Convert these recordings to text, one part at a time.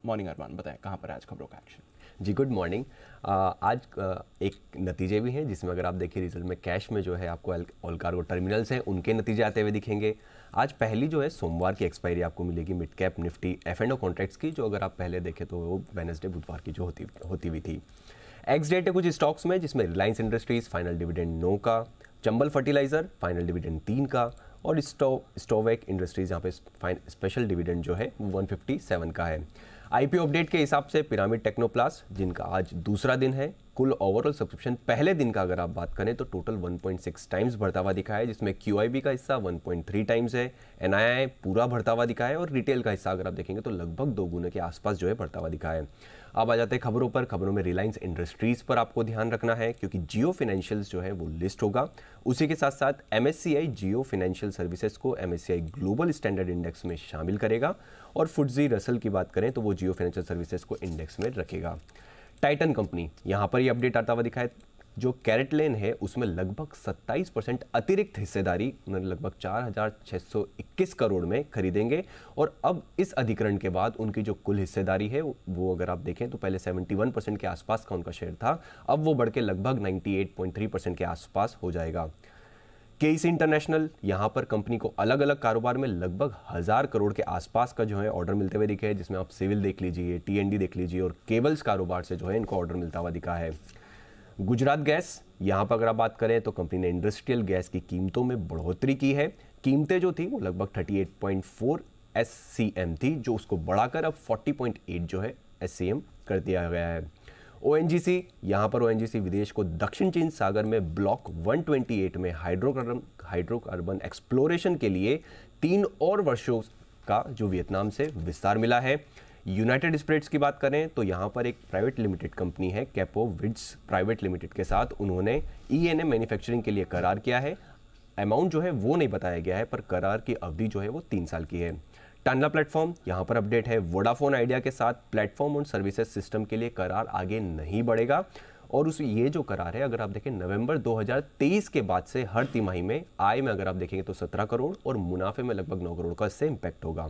Morning अरमान, बताएं कहाँ पर है आज खबरों का एक्शन। जी गुड मॉर्निंग। आज एक नतीजे भी हैं जिसमें अगर आप देखिए रिजल्ट में कैश में जो है आपको ऑल कार्गो टर्मिनल्स हैं उनके नतीजे आते हुए दिखेंगे। आज पहली जो है सोमवार की एक्सपायरी आपको मिलेगी mid cap Nifty F&O contracts की, जो अगर आप पहले देखें तो वो वेडनेसडे बुधवार की जो होती हुई थी। एक्स डेट है कुछ स्टॉक्स में जिसमें रिलायंस इंडस्ट्रीज फाइनल डिविडेंड 9 का, चंबल फर्टिलाइजर फाइनल डिविडेंड 3 का और स्टोवेक इंडस्ट्रीज यहाँ पे स्पेशल डिविडेंड जो है 157 का है। आईपीओ अपडेट के हिसाब से पिरामिड टेक्नोप्लास्ट जिनका आज दूसरा दिन है, कुल ओवरऑल सब्सक्रिप्शन पहले दिन का अगर आप बात करें तो टोटल 1.6 टाइम्स बढ़ता हुआ दिखा है, जिसमें QIB का हिस्सा 1.3 टाइम्स है, NII पूरा बढ़ता हुआ दिखा है और रिटेल का हिस्सा अगर आप देखेंगे तो लगभग 2 गुने के आसपास जो है बढ़ता हुआ दिखा है। अब आ जाते हैं खबरों पर। खबरों में रिलायंस इंडस्ट्रीज पर आपको ध्यान रखना है क्योंकि जियो फाइनेंशियल्स जो है वो लिस्ट होगा। उसी के साथ साथ MSCI जियो फाइनेंशियल सर्विसेज को MSCI ग्लोबल स्टैंडर्ड इंडेक्स में शामिल करेगा और फुट्जी रसल की बात करें तो वो जियो फाइनेंशियल सर्विसेज को इंडेक्स में रखेगा। टाइटन कंपनी यहाँ पर ये अपडेट आता हुआ दिखा है, जो कैरेटलेन है उसमें लगभग 27% अतिरिक्त हिस्सेदारी उन्होंने लगभग 4,621 करोड़ में खरीदेंगे और अब इस अधिकरण के बाद उनकी जो कुल हिस्सेदारी है वो अगर आप देखें तो पहले 71% के आसपास का उनका शेयर था, अब वो बढ़ के लगभग 98.3% के आसपास हो जाएगा। KEC इंटरनेशनल यहाँ पर कंपनी को अलग अलग कारोबार में लगभग 1000 करोड़ के आसपास का जो है ऑर्डर मिलते हुए दिखे हैं, जिसमें आप सिविल देख लीजिए, T&D देख लीजिए और केबल्स कारोबार से जो है इनको ऑर्डर मिलता हुआ दिखा है। गुजरात गैस यहाँ पर अगर आप बात करें तो कंपनी ने इंडस्ट्रियल गैस की कीमतों में बढ़ोतरी की है। कीमतें जो थी वो लगभग 38.4 SCM थी, जो उसको बढ़ाकर अब 40.8 जो है SCM कर दिया गया है। ONGC यहाँ पर ONGC विदेश को दक्षिण चीन सागर में ब्लॉक 128 में हाइड्रोकार्बन एक्सप्लोरेशन के लिए 3 और वर्षों का जो वियतनाम से विस्तार मिला है। यूनाइटेड स्पिरिट्स की बात करें तो यहाँ पर एक प्राइवेट लिमिटेड कंपनी है कैपोविड्स प्राइवेट लिमिटेड के साथ उन्होंने ENM मैन्युफैक्चरिंग के लिए करार किया है। अमाउंट जो है वो नहीं बताया गया है, पर करार की अवधि जो है वो 3 साल की है। टांडला प्लेटफॉर्म यहाँ पर अपडेट है, वोडाफोन आइडिया के साथ प्लेटफॉर्म और सर्विसेज सिस्टम के लिए करार आगे नहीं बढ़ेगा और ये जो करार है अगर आप देखें नवंबर 2023 के बाद से हर तिमाही में आय में अगर आप देखेंगे तो 17 करोड़ और मुनाफे में लगभग 9 करोड़ का इससे इंपैक्ट होगा।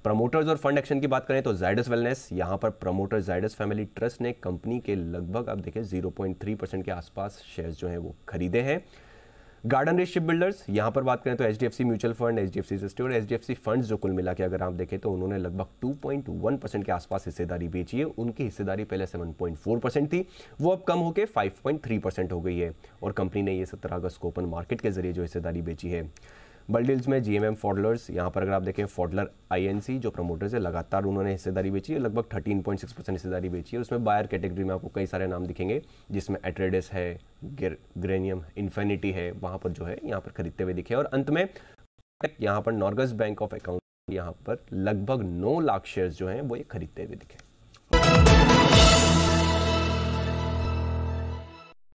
प्रमोटर्स और फंड एक्शन की बात करें तो जायडस वेलनेस यहाँ पर प्रमोटर जायडस फैमिली ट्रस्ट ने कंपनी के लगभग आप देखें 0.3% के आसपास शेयर्स जो हैं वो खरीदे हैं। गार्डन रिच शिप बिल्डर्स यहाँ पर बात करें तो HDFC म्यूचुअल फंड, HDFC सस्टे और HDFC फंड्स जो कुल मिला के अगर आप देखें तो उन्होंने लगभग 2.1% के आसपास हिस्सेदारी बेची है। उनकी हिस्सेदारी पहले 7.4% थी, वो अब कम होकर 5.3% हो गई है और कंपनी ने ये 17 अगस्त को ओपन मार्केट के जरिए जो हिस्सेदारी बेची है। बल्डिल्स में GMM फॉडलर्स यहाँ पर अगर आप देखें फॉडलर INC जो प्रमोटर से लगातार उन्होंने हिस्सेदारी बेची है, लगभग 13.6% हिस्सेदारी बेची है। उसमें बायर कैटेगरी में आपको कई सारे नाम दिखेंगे जिसमें एट्रेडिस है, ग्रेनियम, इन्फिनिटी है, वहाँ पर जो है यहाँ पर खरीदते हुए दिखे। और अंत में यहाँ पर नॉर्गस बैंक ऑफ अकाउंट यहाँ पर लगभग 9 लाख शेयर्स जो हैं वो ये खरीदते हुए दिखे।